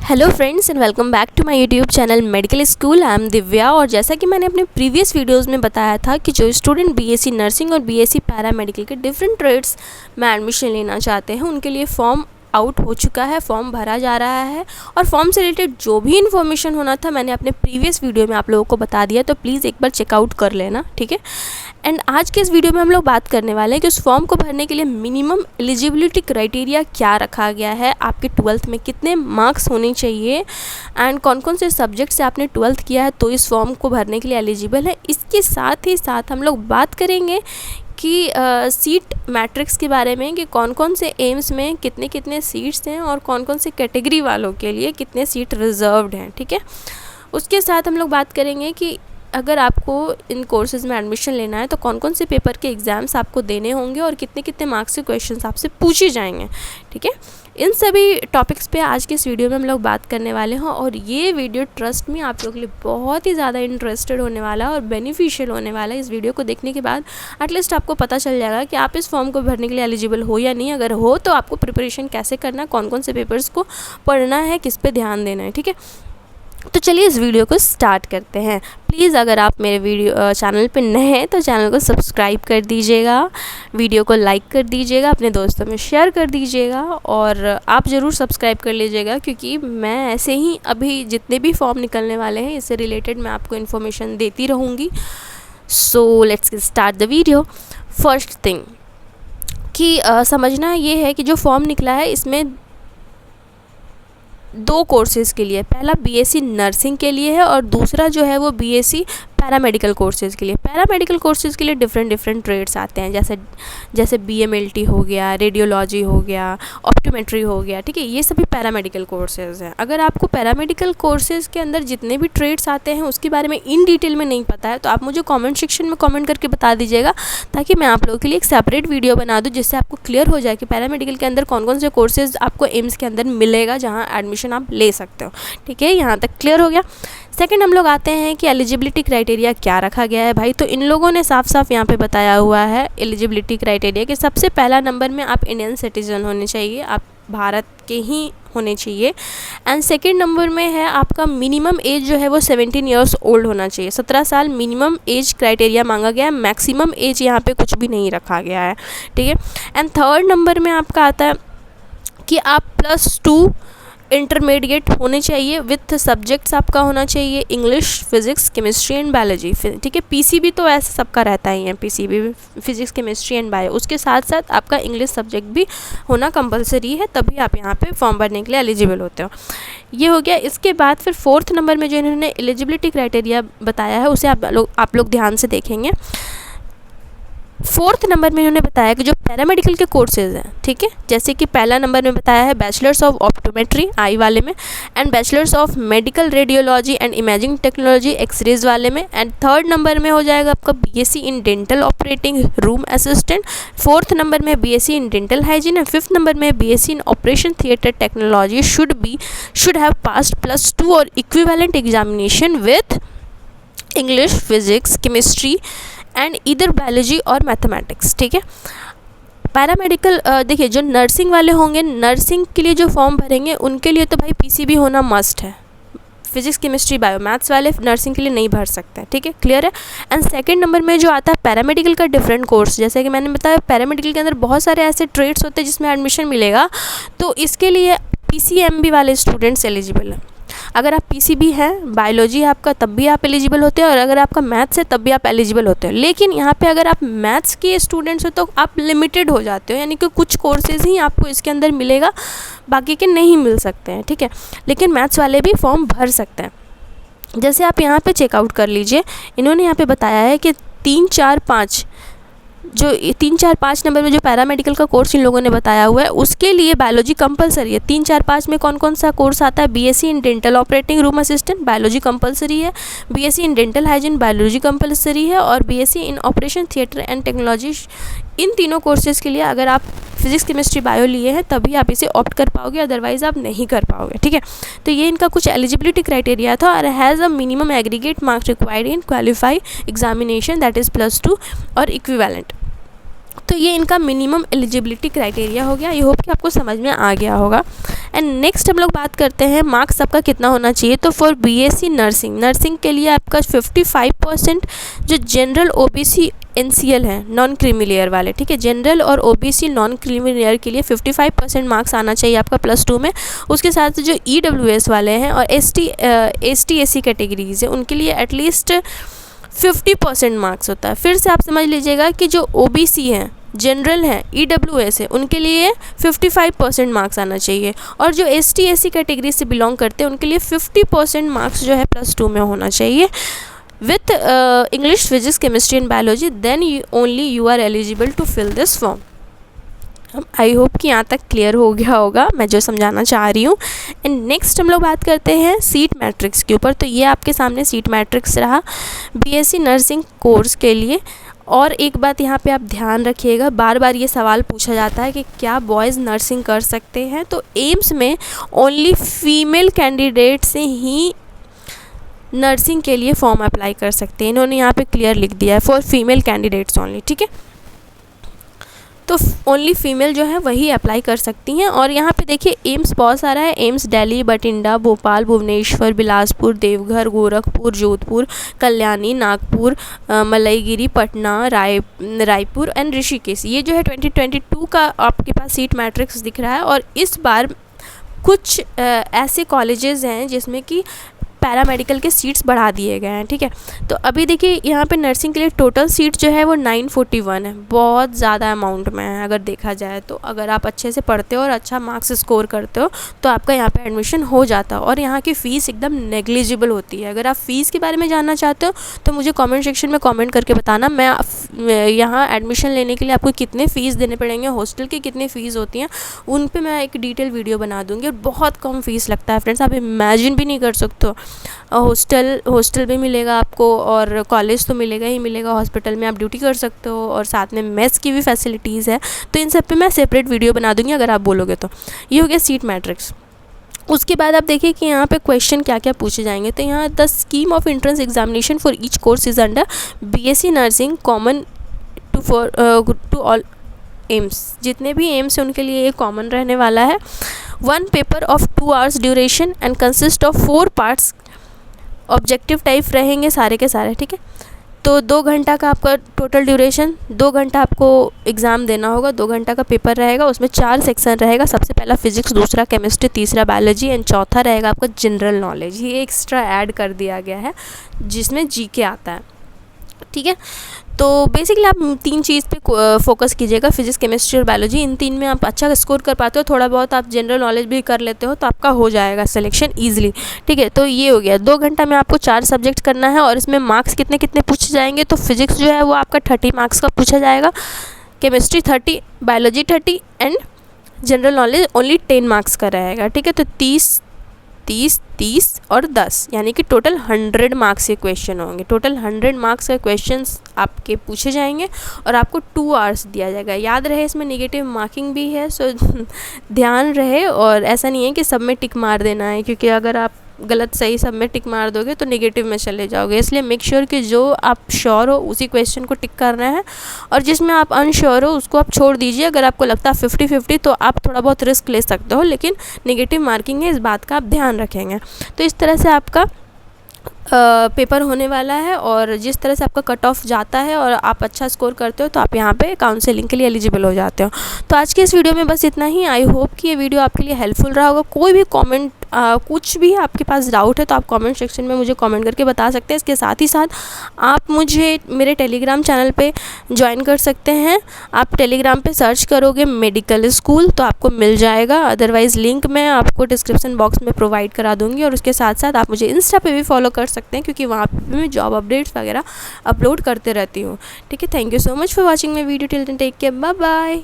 Hello friends and welcome back to my YouTube channel medical school. I am Divya. और जैसा कि मैंने अपने प्रीवियस वीडियोस में बताया था कि जो स्टूडेंट बीएससी नर्सिंग और बीएससी पैरामेडिकल के डिफरेंट ट्रेड्स में एडमिशन लेना चाहते हैं उनके लिए फॉर्म आउट हो चुका है, फॉर्म भरा जा रहा है। और फॉर्म से रिलेटेड जो भी इन्फॉर्मेशन होना था मैंने अपने प्रीवियस वीडियो में आप लोगों को बता दिया, तो प्लीज़ एक बार चेकआउट कर लेना, ठीक है। एंड आज के इस वीडियो में हम लोग बात करने वाले हैं कि उस फॉर्म को भरने के लिए मिनिमम एलिजिबिलिटी क्राइटेरिया क्या रखा गया है, आपके 12th में कितने मार्क्स होने चाहिए एंड कौन कौन से सब्जेक्ट से आपने 12th किया है तो इस फॉर्म को भरने के लिए एलिजिबल है। इसके साथ ही साथ हम लोग बात करेंगे कि सीट मैट्रिक्स के बारे में कि कौन कौन से एम्स में कितने कितने सीट्स हैं और कौन कौन से कैटेगरी वालों के लिए कितने सीट रिजर्व्ड हैं, ठीक है। उसके साथ हम लोग बात करेंगे कि अगर आपको इन कोर्सेज़ में एडमिशन लेना है तो कौन कौन से पेपर के एग्ज़ाम्स आपको देने होंगे और कितने कितने मार्क्स के क्वेश्चंस आपसे पूछे जाएंगे, ठीक है। इन सभी टॉपिक्स पे आज के इस वीडियो में हम लोग बात करने वाले हैं और ये वीडियो ट्रस्ट में आप लोगों के लिए बहुत ही ज़्यादा इंटरेस्टेड होने वाला है और बेनिफिशियल होने वाला है। इस वीडियो को देखने के बाद एटलीस्ट आपको पता चल जाएगा कि आप इस फॉर्म को भरने के लिए एलिजिबल हो या नहीं। अगर हो तो आपको प्रिपरेशन कैसे करना है, कौन कौन से पेपर्स को पढ़ना है, किस पे ध्यान देना है, ठीक है। तो चलिए इस वीडियो को स्टार्ट करते हैं। प्लीज़ अगर आप मेरे वीडियो चैनल पे नए हैं तो चैनल को सब्सक्राइब कर दीजिएगा, वीडियो को लाइक कर दीजिएगा, अपने दोस्तों में शेयर कर दीजिएगा और आप ज़रूर सब्सक्राइब कर लीजिएगा क्योंकि मैं ऐसे ही अभी जितने भी फॉर्म निकलने वाले हैं इससे रिलेटेड मैं आपको इन्फॉर्मेशन देती रहूँगी। So let's start the video. First thing कि समझना ये है कि जो फॉर्म निकला है इसमें दो कोर्सेज़ के लिए, पहला बीएससी नर्सिंग के लिए है और दूसरा जो है वो बीएससी पैरामेडिकल कोर्सेज़ के लिए। पैरामेडिकल कोर्सेज़ के लिए डिफरेंट ट्रेड्स आते हैं, जैसे बीएमएलटी हो गया, रेडियोलॉजी हो गया, ऑप्टोमेट्री हो गया, ठीक है। ये सभी पैरामेडिकल कोर्सेज़ हैं। अगर आपको पैरामेडिकल कोर्सेज़ के अंदर जितने भी ट्रेड्स आते हैं उसके बारे में इन डिटेल में नहीं पता है तो आप मुझे कमेंट सेक्शन में कमेंट करके बता दीजिएगा ताकि मैं आप लोगों के लिए एक सेपरेट वीडियो बना दूँ जिससे आपको क्लियर हो जाए कि पैरामेडिकल के अंदर कौन कौन से कोर्सेज़ आपको एम्स के अंदर मिलेगा जहाँ एडमिशन आप ले सकते हो, ठीक है। यहाँ तक क्लियर हो गया। सेकंड हम लोग आते हैं कि एलिजिबिलिटी क्राइटेरिया क्या रखा गया है भाई। तो इन लोगों ने साफ साफ यहाँ पे बताया हुआ है एलिजिबिलिटी क्राइटेरिया कि सबसे पहला नंबर में आप इंडियन सिटीजन होने चाहिए, आप भारत के ही होने चाहिए। एंड सेकंड नंबर में है आपका मिनिमम एज जो है वो 17 ईयर्स ओल्ड होना चाहिए। 17 साल मिनिमम एज क्राइटेरिया मांगा गया है, मैक्सिमम एज यहाँ पे कुछ भी नहीं रखा गया है, ठीक है। एंड थर्ड नंबर में आपका आता है कि आप +2 इंटरमीडिएट होने चाहिए विथ सब्जेक्ट्स आपका होना चाहिए English, physics, chemistry and biology, ठीक है। पीसीबी तो ऐसे सबका रहता ही है, PCB physics, chemistry and bio. उसके साथ साथ आपका इंग्लिश सब्जेक्ट भी होना कंपलसरी है, तभी आप यहाँ पे फॉर्म भरने के लिए एलिजिबल होते हो। ये हो गया। इसके बाद फिर फोर्थ नंबर में जो इन्होंने एलिजिबिलिटी क्राइटेरिया बताया है उसे आप लोग ध्यान से देखेंगे। फोर्थ नंबर में इन्होंने बताया कि जो पैरामेडिकल के कोर्सेज़ हैं, ठीक है, जैसे कि पहला नंबर में बताया है बैचलर्स ऑफ ऑप्टोमेट्री आई वाले में and bachelors of medical radiology and imaging technology x-rays वाले में। एंड थर्ड नंबर में हो जाएगा आपका BSc in dental operating room assistant. Fourth number में BSc in dental hygiene and fifth number में BSc in operation theatre technology should have passed +2 or equivalent examination with English, physics, chemistry and either biology or mathematics, ठीक है। Paramedical देखिए जो nursing वाले होंगे, nursing के लिए जो फॉर्म भरेंगे उनके लिए तो भाई पीसीबी होना मस्ट है। फिजिक्स, केमिस्ट्री, बायो, मैथ्स वाले नर्सिंग के लिए नहीं भर सकते हैं, ठीक है, क्लियर है। एंड सेकंड नंबर में जो आता है पैरामेडिकल का डिफरेंट कोर्स, जैसे कि मैंने बताया पैरामेडिकल के अंदर बहुत सारे ऐसे ट्रेड्स होते हैं जिसमें एडमिशन मिलेगा, तो इसके लिए पीसीएमबी वाले स्टूडेंट्स एलिजिबल हैं। अगर आप पीसीबी हैं, बायोलॉजी है आपका, तब भी आप एलिजिबल होते हैं और अगर आपका मैथ्स है तब भी आप एलिजिबल होते हैं। लेकिन यहाँ पे अगर आप मैथ्स के स्टूडेंट्स हो तो आप लिमिटेड हो जाते हो, यानी कि कुछ कोर्सेज़ ही आपको इसके अंदर मिलेगा, बाकी के नहीं मिल सकते हैं, ठीक है। लेकिन मैथ्स वाले भी फॉर्म भर सकते हैं। जैसे आप यहाँ पे चेकआउट कर लीजिए, इन्होंने यहाँ पे बताया है कि 3, 4, 5 नंबर में जो पैरामेडिकल का कोर्स इन लोगों ने बताया हुआ है उसके लिए बायोलॉजी कंपलसरी है। 3, 4, 5 में कौन कौन सा कोर्स आता है? BSc in dental operating room assistant, biology compulsory है। BSc in dental hygiene, biology compulsory है। और BSc in operation theatre and technology. इन तीनों कोर्सेज़ के लिए अगर आप फिजिक्स, केमिस्ट्री, बायो लिए हैं तभी आप इसे ऑप्ट कर पाओगे, अदरवाइज़ आप नहीं कर पाओगे, ठीक है। तो ये इनका कुछ एलिजिबिलिटी क्राइटेरिया था। और has a minimum aggregate marks required in qualify examination that is +2 or equivalent. तो ये इनका मिनिमम एलिजिबिलिटी क्राइटेरिया हो गया। आई होप कि आपको समझ में आ गया होगा। एंड नेक्स्ट हम लोग बात करते हैं मार्क्स आपका कितना होना चाहिए। तो फॉर बीएससी नर्सिंग के लिए आपका 55% जो जनरल ओबीसी एनसीएल है, नॉन क्रीमी लेयर वाले, ठीक है, जनरल और ओबीसी नॉन क्रीमी लेयर के लिए 55% मार्क्स आना चाहिए आपका +2 में। उसके साथ जो ईडब्ल्यूएस वाले हैं और एसटी एससी कैटेगरीज है उनके लिए एटलीस्ट 50% मार्क्स होता है। फिर से आप समझ लीजिएगा कि जो ओबीसी हैं, जनरल हैं, ईडब्ल्यूएस है, उनके लिए 55% मार्क्स आना चाहिए। और जो एसटी एससी कैटेगरी से बिलोंग करते हैं उनके लिए 50% मार्क्स जो है +2 में होना चाहिए with English, physics, chemistry and biology. Then only you are eligible to fill this form. I hope कि यहाँ तक क्लियर हो गया होगा मैं जो समझाना चाह रही हूँ। एंड नेक्स्ट हम लोग बात करते हैं सीट मैट्रिक्स के ऊपर। तो ये आपके सामने सीट मैट्रिक्स रहा बीएससी नर्सिंग कोर्स के लिए। और एक बात यहाँ पे आप ध्यान रखिएगा, बार बार ये सवाल पूछा जाता है कि क्या बॉयज़ नर्सिंग कर सकते हैं। तो एम्स में ओनली फीमेल कैंडिडेट से ही नर्सिंग के लिए फॉर्म अप्लाई कर सकते हैं। इन्होंने यहाँ पे क्लियर लिख दिया है फॉर फीमेल कैंडिडेट्स ओनली, ठीक है। तो ओनली फीमेल जो है वही अप्लाई कर सकती हैं। और यहाँ पे देखिए एम्स बहुत सारा है, एम्स दिल्ली, बठिंडा, भोपाल, भुवनेश्वर, बिलासपुर, देवघर, गोरखपुर, जोधपुर, कल्याणी, नागपुर, मलईगिरी, पटना, रायपुर एंड ऋषिकेश। ये जो है 2022 का आपके पास सीट मैट्रिक्स दिख रहा है। और इस बार कुछ ऐसे कॉलेजेस हैं जिसमें कि पैरामेडिकल के सीट्स बढ़ा दिए गए हैं, ठीक है। तो अभी देखिए यहाँ पे नर्सिंग के लिए टोटल सीट जो है वो 941 है, बहुत ज़्यादा अमाउंट में है अगर देखा जाए तो। अगर आप अच्छे से पढ़ते हो और अच्छा मार्क्स स्कोर करते हो तो आपका यहाँ पे एडमिशन हो जाता है। और यहाँ की फ़ीस एकदम नेग्लिजिबल होती है। अगर आप फ़ीस के बारे में जानना चाहते हो तो मुझे कॉमेंट सेक्शन में कॉमेंट करके बताना। मैं यहाँ एडमिशन लेने के लिए आपको कितने फ़ीस देने पड़ेंगे, हॉस्टल की कितनी फ़ीस होती हैं, उन पर मैं एक डिटेल वीडियो बना दूँगी। और बहुत कम फ़ीस लगता है फ्रेंड्स, आप इमेजिन भी नहीं कर सकते हो। हॉस्टल भी मिलेगा आपको और कॉलेज तो मिलेगा ही मिलेगा, हॉस्पिटल में आप ड्यूटी कर सकते हो और साथ में मेस की भी फैसिलिटीज़ है। तो इन सब पे मैं सेपरेट वीडियो बना दूंगी अगर आप बोलोगे तो। ये हो गया सीट मैट्रिक्स। उसके बाद आप देखिए कि यहाँ पे क्वेश्चन क्या क्या पूछे जाएंगे। तो यहाँ the scheme of entrance examination for each course is under BSc nursing common to all AIIMS. जितने भी एम्स हैं उनके लिए ये कॉमन रहने वाला है। 1 paper of 2 hours duration and consist of 4 parts. Objective type रहेंगे सारे के सारे, ठीक है। तो 2 घंटा का आपका टोटल ड्यूरेशन, 2 घंटा आपको एग्ज़ाम देना होगा, 2 घंटा का पेपर रहेगा। उसमें 4 सेक्शन रहेगा। सबसे पहला फिजिक्स, दूसरा केमिस्ट्री, तीसरा बायोलॉजी एंड चौथा रहेगा आपका जनरल नॉलेज। ये एक्स्ट्रा ऐड कर दिया गया है जिसमें जीके आता है, ठीक है। तो बेसिकली आप 3 चीज़ पे फोकस कीजिएगा, फिजिक्स, केमिस्ट्री और बायोलॉजी। इन 3 में आप अच्छा स्कोर कर पाते हो, थोड़ा बहुत आप जनरल नॉलेज भी कर लेते हो तो आपका हो जाएगा सिलेक्शन ईजिली, ठीक है। तो ये हो गया। 2 घंटा में आपको 4 सब्जेक्ट करना है और इसमें मार्क्स कितने कितने पूछे जाएंगे। तो फिजिक्स जो है वो आपका 30 मार्क्स का पूछा जाएगा, chemistry 30, biology 30 and general knowledge only 10 marks का रहेगा, ठीक है। तो 30 और 10 यानी कि टोटल 100 मार्क्स के क्वेश्चन होंगे। टोटल 100 मार्क्स के क्वेश्चंस आपके पूछे जाएंगे और आपको 2 आवर्स दिया जाएगा। याद रहे इसमें नेगेटिव मार्किंग भी है, सो ध्यान रहे। और ऐसा नहीं है कि सब में टिक मार देना है, क्योंकि अगर आप गलत सही सब में टिक मार दोगे तो नेगेटिव में चले जाओगे। इसलिए मेक श्योर कि जो आप श्योर हो उसी क्वेश्चन को टिक करना है और जिसमें आप अनश्योर हो उसको आप छोड़ दीजिए। अगर आपको लगता है 50-50 तो आप थोड़ा बहुत रिस्क ले सकते हो, लेकिन नेगेटिव मार्किंग है, इस बात का आप ध्यान रखेंगे। तो इस तरह से आपका पेपर होने वाला है और जिस तरह से आपका कट ऑफ जाता है और आप अच्छा स्कोर करते हो तो आप यहाँ पे काउंसलिंग के लिए एलिजिबल हो जाते हो। तो आज के इस वीडियो में बस इतना ही। आई होप कि ये वीडियो आपके लिए हेल्पफुल रहा होगा। कोई भी कमेंट कुछ भी आपके पास डाउट है तो आप कमेंट सेक्शन में मुझे कमेंट करके बता सकते हैं। इसके साथ ही साथ आप मुझे मेरे टेलीग्राम चैनल पे ज्वाइन कर सकते हैं। आप टेलीग्राम पे सर्च करोगे मेडिकल स्कूल तो आपको मिल जाएगा, अदरवाइज़ लिंक मैं आपको डिस्क्रिप्शन बॉक्स में प्रोवाइड करा दूँगी। और उसके साथ साथ आप मुझे इंस्टा पे भी फॉलो कर सकते हैं, क्योंकि वहाँ पे मैं जॉब अपडेट्स वगैरह अपलोड करते रहती हूँ, ठीक है। Thank you so much for watching my video till then, take care, bye bye.